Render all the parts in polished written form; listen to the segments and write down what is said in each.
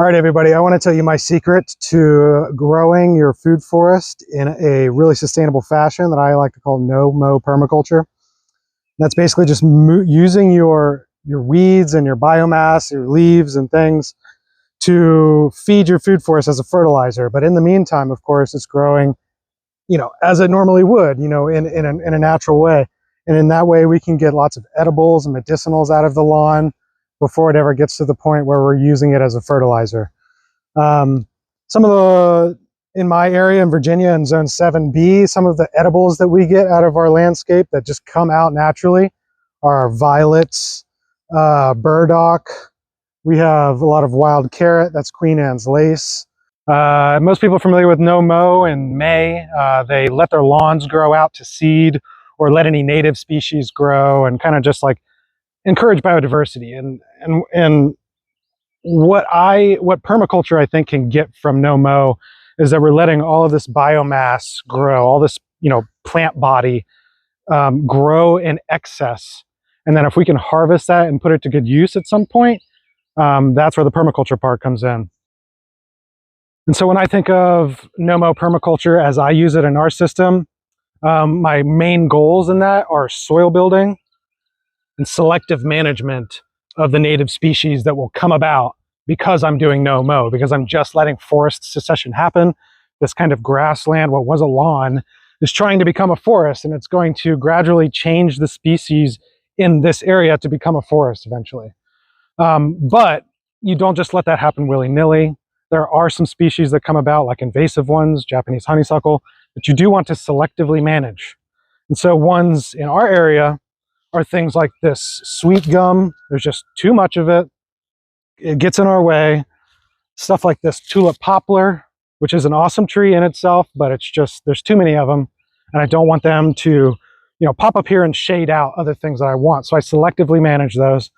All right, everybody, I want to tell you my secret to growing your food forest in a really sustainable fashion that I like to call No Mow Permaculture. That's basically just using your weeds and your biomass, your leaves and things to feed your food forest as a fertilizer. But in the meantime, of course, it's growing, as it normally would, in a natural way. And in that way, we can get lots of edibles and medicinals out of the lawn before it ever gets to the point where we're using it as a fertilizer. Some of the, in my area in Virginia in zone 7B, some of the edibles that we get out of our landscape that just come out naturally are violets, burdock. We have a lot of wild carrot, that's Queen Anne's lace. Most people are familiar with No Mow and May. They let their lawns grow out to seed or let any native species grow and kind of just like encourage biodiversity. And what permaculture I think can get from No Mow is that we're letting all of this biomass grow, all this plant body grow in excess, and then if we can harvest that and put it to good use at some point, that's where the permaculture part comes in. And so when I think of No Mow permaculture as I use it in our system, my main goals in that are soil building and selective management of the native species that will come about because I'm doing No Mow, because I'm just letting forest succession happen. This kind of grassland, what was a lawn, is trying to become a forest, and it's going to gradually change the species in this area to become a forest eventually. But you don't just let that happen willy-nilly. There are some species that come about, like invasive ones, Japanese honeysuckle, that you do want to selectively manage. And so ones in our area are things like this sweet gum. There's just too much of it. It gets in our way. Stuff like this tulip poplar, which is an awesome tree in itself, but it's just, there's too many of them. And I don't want them to, pop up here and shade out other things that I want. So I selectively manage those.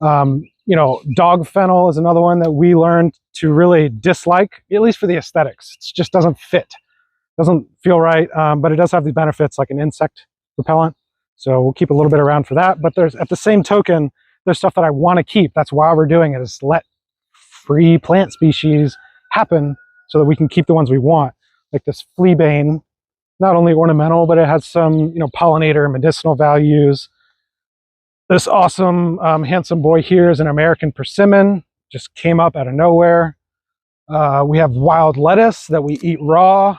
Dog fennel is another one that we learned to really dislike, at least for the aesthetics. It just doesn't fit. Doesn't feel right, but it does have the benefits like an insect repellent. So we'll keep a little bit around for that. But there's, at the same token, there's stuff that I want to keep. That's why we're doing it, is let free plant species happen so that we can keep the ones we want. Like this fleabane, not only ornamental, but it has some, pollinator and medicinal values. This awesome, handsome boy here is an American persimmon, just came up out of nowhere. We have wild lettuce that we eat raw.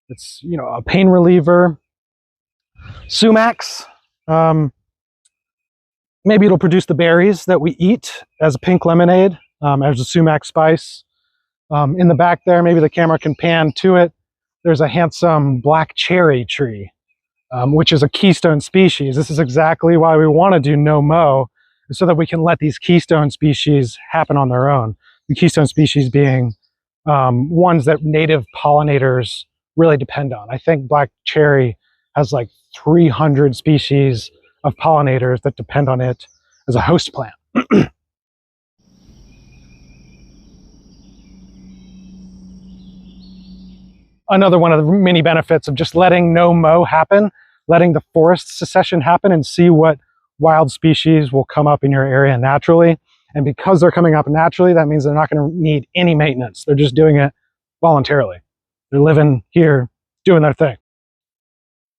It's, a pain reliever. Sumacs, maybe it'll produce the berries that we eat as a pink lemonade, as a sumac spice. In the back there, maybe the camera can pan to it, there's a handsome black cherry tree, which is a keystone species. This is exactly why we want to do No Mow, so that we can let these keystone species happen on their own. The keystone species being ones that native pollinators really depend on. I think black cherry has like 300 species of pollinators that depend on it as a host plant. Another one of the many benefits of just letting No Mow happen, letting the forest succession happen and see what wild species will come up in your area naturally. And because they're coming up naturally, that means they're not going to need any maintenance. They're just doing it voluntarily. They're living here, doing their thing.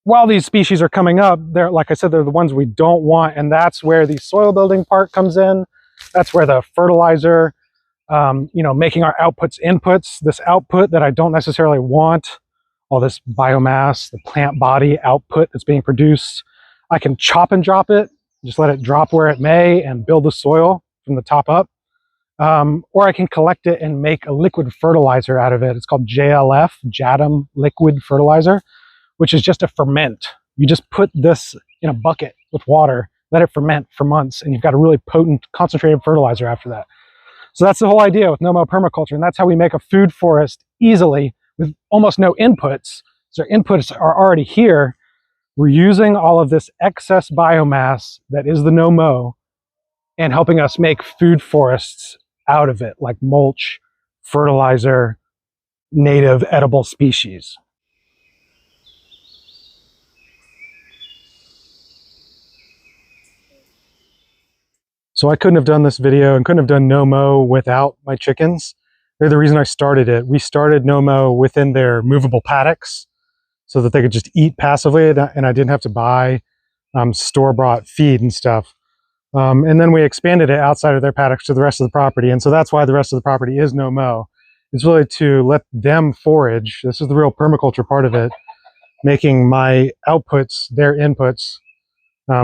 While these species are coming up, they're, like I said, they're the ones we don't want, and that's where the soil building part comes in. That's where the fertilizer, making our outputs inputs, this output that I don't necessarily want, all this biomass, the plant body output that's being produced, I can chop and drop it, just let it drop where it may and build the soil from the top up. Or I can collect it and make a liquid fertilizer out of it. It's called JLF, Jadam Liquid Fertilizer, which is just a ferment. You just put this in a bucket with water, let it ferment for months, and you've got a really potent concentrated fertilizer after that. So that's the whole idea with No Mow permaculture, and that's how we make a food forest easily with almost no inputs. So inputs are already here. We're using all of this excess biomass that is the No Mow and helping us make food forests out of it, like mulch, fertilizer, native edible species. So I couldn't have done this video and couldn't have done No Mow without my chickens. they're the reason I started it. We started No Mow within their movable paddocks so that they could just eat passively, and I didn't have to buy store-bought feed and stuff. And then we expanded it outside of their paddocks to the rest of the property, and so that's why the rest of the property is No Mow. It's really to let them forage. This is the real permaculture part of it, making my outputs their inputs.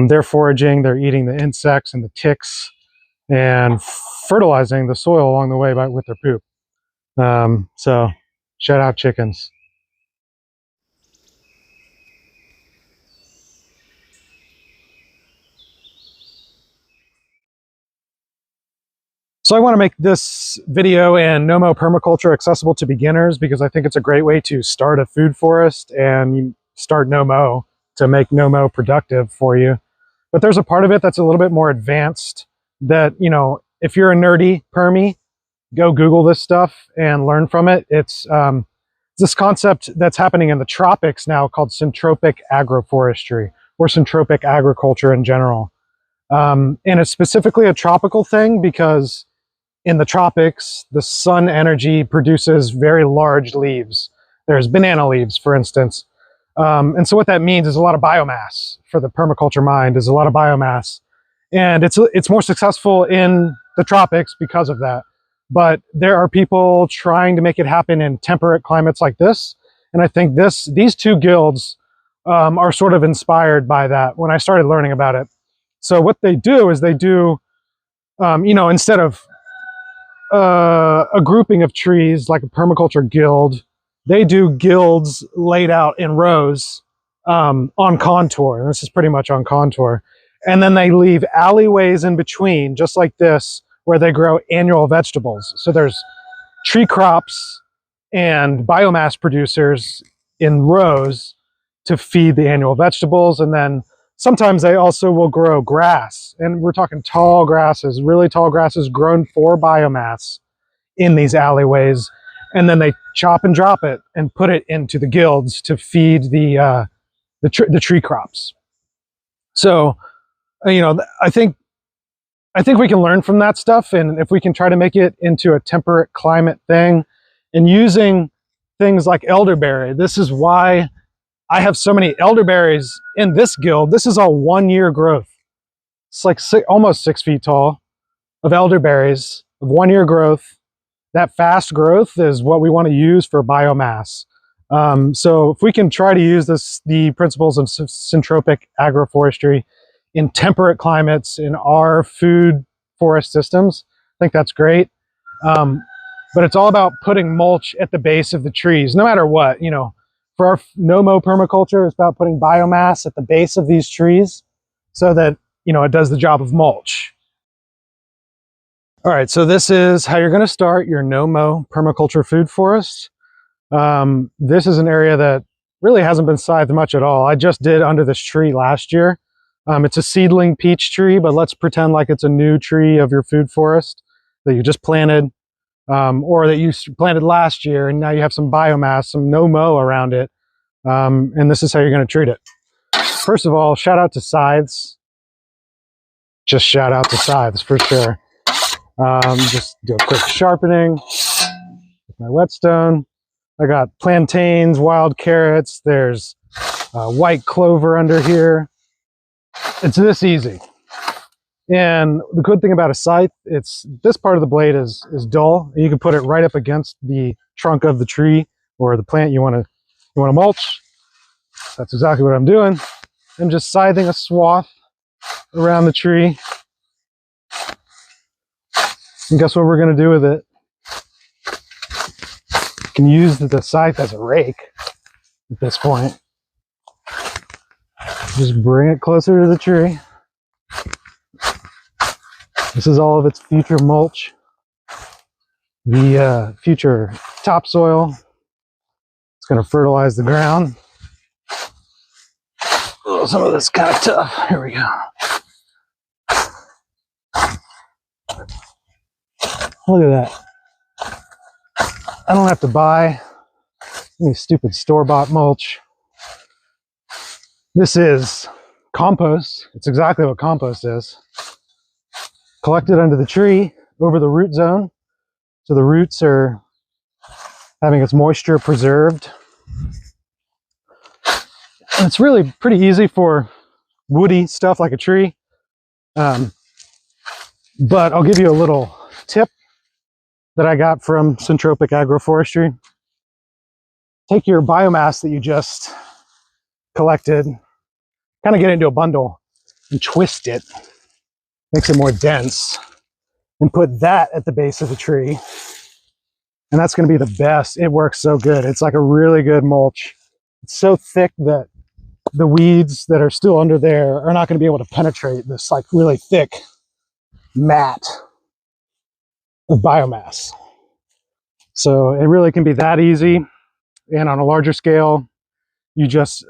They're foraging, they're eating the insects and the ticks, and fertilizing the soil along the way with their poop. So shout out chickens. So I want to make this video and No Mow permaculture accessible to beginners because I think it's a great way to start a food forest and start No Mow to make No Mow productive for you. But there's a part of it that's a little bit more advanced that, you know, if you're a nerdy permie, go Google this stuff and learn from it. It's this concept that's happening in the tropics now called syntropic agroforestry or syntropic agriculture in general. And it's specifically a tropical thing because in the tropics, the sun energy produces very large leaves. There's banana leaves, for instance. And so what that means is a lot of biomass. For the permaculture mind, is a lot of biomass. And it's more successful in the tropics because of that. But there are people trying to make it happen in temperate climates like this. And I think these two guilds are sort of inspired by that when I started learning about it. So what they do is they do, you know, instead of a grouping of trees like a permaculture guild, they do guilds laid out in rows on contour. And this is pretty much on contour. And then they leave alleyways in between, just like this, where they grow annual vegetables. So there's tree crops and biomass producers in rows to feed the annual vegetables. And then sometimes they also will grow grass. And we're talking tall grasses, really tall grasses grown for biomass in these alleyways. And then they chop and drop it and put it into the guilds to feed the tree crops. So, you know, I think we can learn from that stuff, and if we can try to make it into a temperate climate thing, and using things like elderberry. This is why I have so many elderberries in this guild. This is all 1 year growth. It's like almost 6 feet tall of elderberries of 1 year growth. That fast growth is what we want to use for biomass. So if we can try to use the principles of syntropic agroforestry in temperate climates in our food forest systems, I think that's great. But it's all about putting mulch at the base of the trees, no matter what. You know, for our No Mow permaculture, it's about putting biomass at the base of these trees so that, you know, it does the job of mulch. All right, so this is how you're going to start your No Mow permaculture food forest. This is an area that really hasn't been scythed much at all. I just did under this tree last year. It's a seedling peach tree, but let's pretend like it's a new tree of your food forest that you just planted, or that you planted last year, and now you have some biomass, some No Mow around it. And this is how you're going to treat it. First of all, shout out to scythes. Just shout out to scythes for sure. Just do a quick sharpening with my whetstone. I got plantains, wild carrots. There's white clover under here. It's this easy. And the good thing about a scythe, it's this part of the blade is dull. And you can put it right up against the trunk of the tree or the plant you want to mulch. That's exactly what I'm doing. I'm just scything a swath around the tree. And guess what we're going to do with it? You can use the scythe as a rake at this point. Just bring it closer to the tree. This is all of its future mulch. The future topsoil. It's going to fertilize the ground. Oh, some of this is kind of tough. Here we go. Look at that. I don't have to buy any stupid store-bought mulch. This is compost. It's exactly what compost is. Collected under the tree over the root zone. So the roots are having its moisture preserved. And it's really pretty easy for woody stuff like a tree. But I'll give you a little tip that I got from Copic Agroforestry. Take your biomass that you just collected, kind of get it into a bundle and twist it, makes it more dense, and put that at the base of the tree. And that's going to be the best. It works so good. It's like a really good mulch. It's so thick that the weeds that are still under there are not going to be able to penetrate this like really thick mat of biomass. So it really can be that easy. And on a larger scale, you just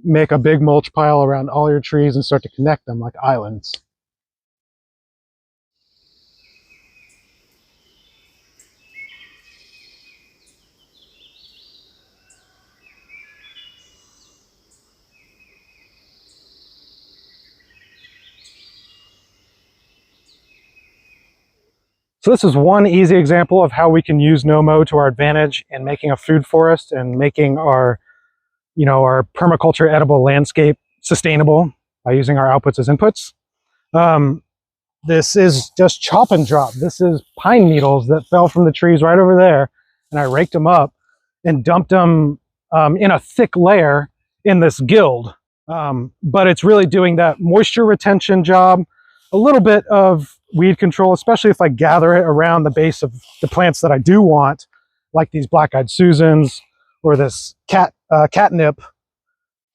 make a big mulch pile around all your trees and start to connect them like islands. So this is one easy example of how we can use No Mow to our advantage in making a food forest and making our, our permaculture edible landscape sustainable by using our outputs as inputs. This is just chop and drop. This is pine needles that fell from the trees right over there, and I raked them up and dumped them in a thick layer in this guild. But it's really doing that moisture retention job, a little bit of weed control, especially if I gather it around the base of the plants that I do want, like these black-eyed Susans or this catnip,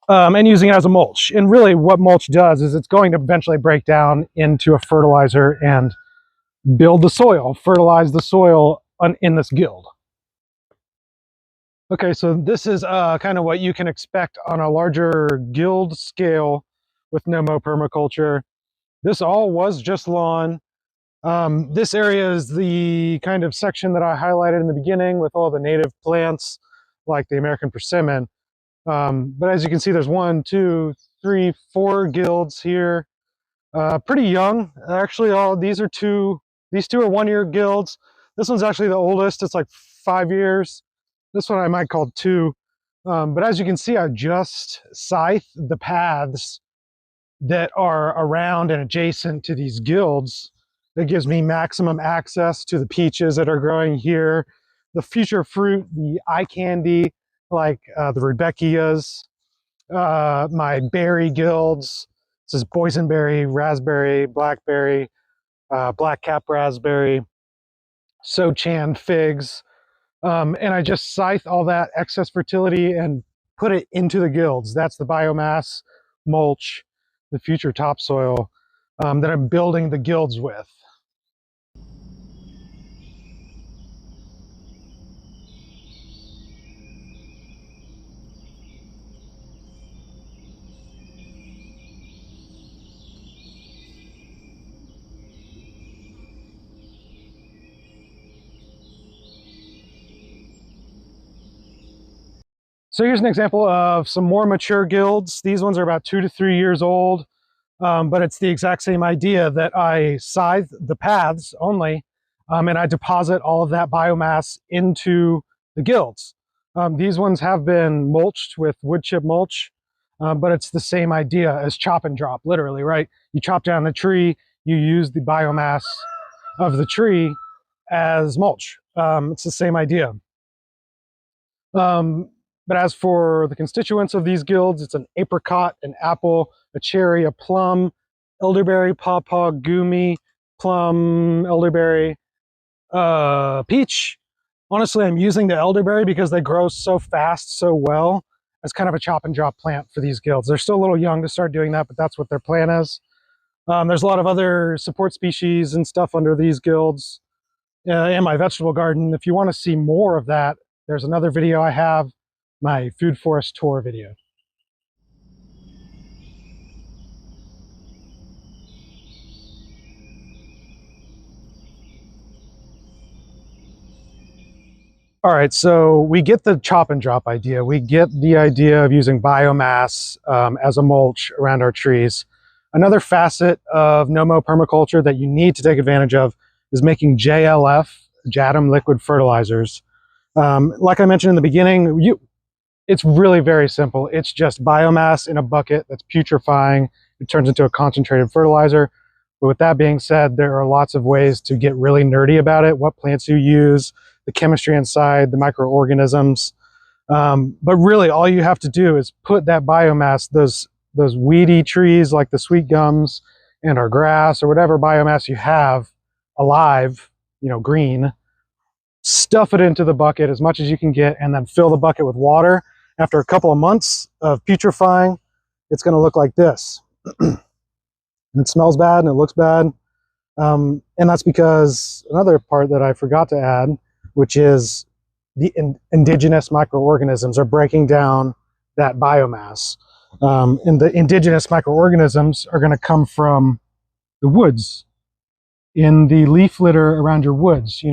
and using it as a mulch. And really what mulch does is it's going to eventually break down into a fertilizer and build the soil, fertilize the soil in this guild. Okay, so this is kind of what you can expect on a larger guild scale with No Mow Permaculture. This all was just lawn. This area is the kind of section that I highlighted in the beginning with all the native plants like the American persimmon. But as you can see, there's 1, 2, 3, 4 guilds here. Pretty young. Actually, these two are 1-year guilds. This one's actually the oldest. It's like 5 years. This one I might call 2. But as you can see, I just scythe the paths that are around and adjacent to these guilds. That gives me maximum access to the peaches that are growing here, the future fruit, the eye candy, like the rudbeckias, my berry guilds. This is boysenberry, raspberry, blackberry, black cap raspberry, sochan figs. And I just scythe all that excess fertility and put it into the guilds. That's the biomass, mulch, the future topsoil that I'm building the guilds with. So here's an example of some more mature guilds. These ones are about 2 to 3 years old, but it's the exact same idea that I scythe the paths only, and I deposit all of that biomass into the guilds. These ones have been mulched with wood chip mulch, but it's the same idea as chop and drop, literally, right? You chop down the tree, you use the biomass of the tree as mulch. It's the same idea. But as for the constituents of these guilds, it's an apricot, an apple, a cherry, a plum, elderberry, pawpaw, gumi, plum, elderberry, peach. Honestly, I'm using the elderberry because they grow so fast, so well, as kind of a chop and drop plant for these guilds. They're still a little young to start doing that, but that's what their plan is. There's a lot of other support species and stuff under these guilds in my vegetable garden. If you want to see more of that, there's another video I have, my food forest tour video. All right, so we get the chop and drop idea. We get the idea of using biomass as a mulch around our trees. Another facet of No Mow Permaculture that you need to take advantage of is making JLF, JATM liquid fertilizers. Like I mentioned in the beginning, it's really very simple. It's just biomass in a bucket that's putrefying. It turns into a concentrated fertilizer. But with that being said, there are lots of ways to get really nerdy about it, what plants you use, the chemistry inside, the microorganisms. But really all you have to do is put that biomass, those weedy trees like the sweet gums and our grass or whatever biomass you have alive, green, stuff it into the bucket as much as you can get, and then fill the bucket with water. After a couple of months of putrefying, it's going to look like this. And it smells bad and it looks bad. And that's because another part that I forgot to add, which is the indigenous microorganisms are breaking down that biomass. And the indigenous microorganisms are going to come from the woods, in the leaf litter around your woods.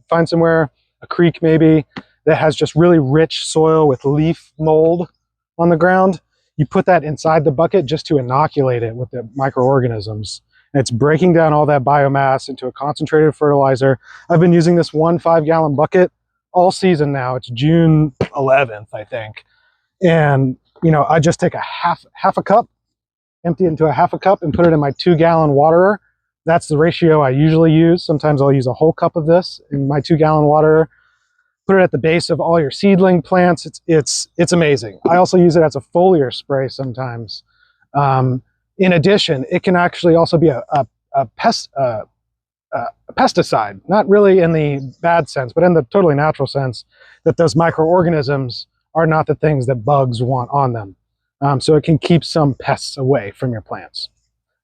Find somewhere, a creek maybe, that has just really rich soil with leaf mold on the ground. You put that inside the bucket just to inoculate it with the microorganisms. And it's breaking down all that biomass into a concentrated fertilizer. I've been using this 1 5-gallon bucket all season now. It's June 11th, I think. And, I just take a half a cup, empty it into a half a cup, and put it in my 2-gallon waterer. That's the ratio I usually use. Sometimes I'll use a whole cup of this in my 2-gallon waterer. Put it at the base of all your seedling plants. It's amazing. I also use it as a foliar spray sometimes. In addition, it can actually also be a pesticide, not really in the bad sense, but in the totally natural sense, that those microorganisms are not the things that bugs want on them. So it can keep some pests away from your plants.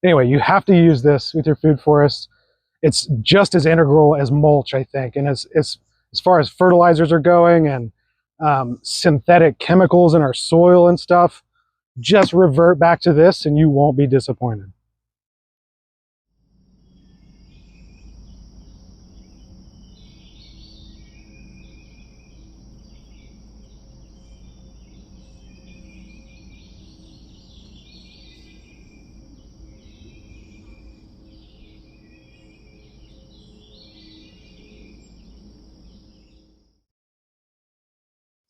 Anyway, you have to use this with your food forest. It's just as integral as mulch, I think. And as far as fertilizers are going, and synthetic chemicals in our soil and stuff, just revert back to this and you won't be disappointed.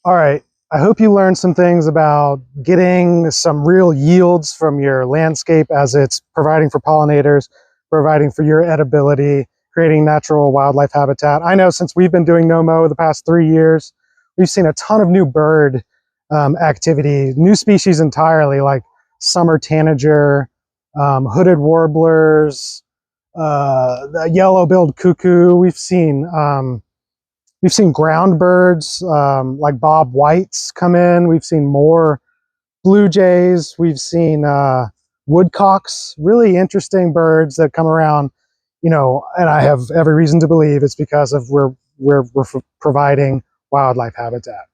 All right, I hope you learned some things about getting some real yields from your landscape as it's providing for pollinators, providing for your edibility, creating natural wildlife habitat. I know since we've been doing No Mow the past 3 years, we've seen a ton of new bird activity, new species entirely, like summer tanager, hooded warblers, the yellow-billed cuckoo. We've seen ground birds like bob whites come in. We've seen more blue jays. We've seen woodcocks, really interesting birds that come around, and I have every reason to believe it's because of we're providing wildlife habitat.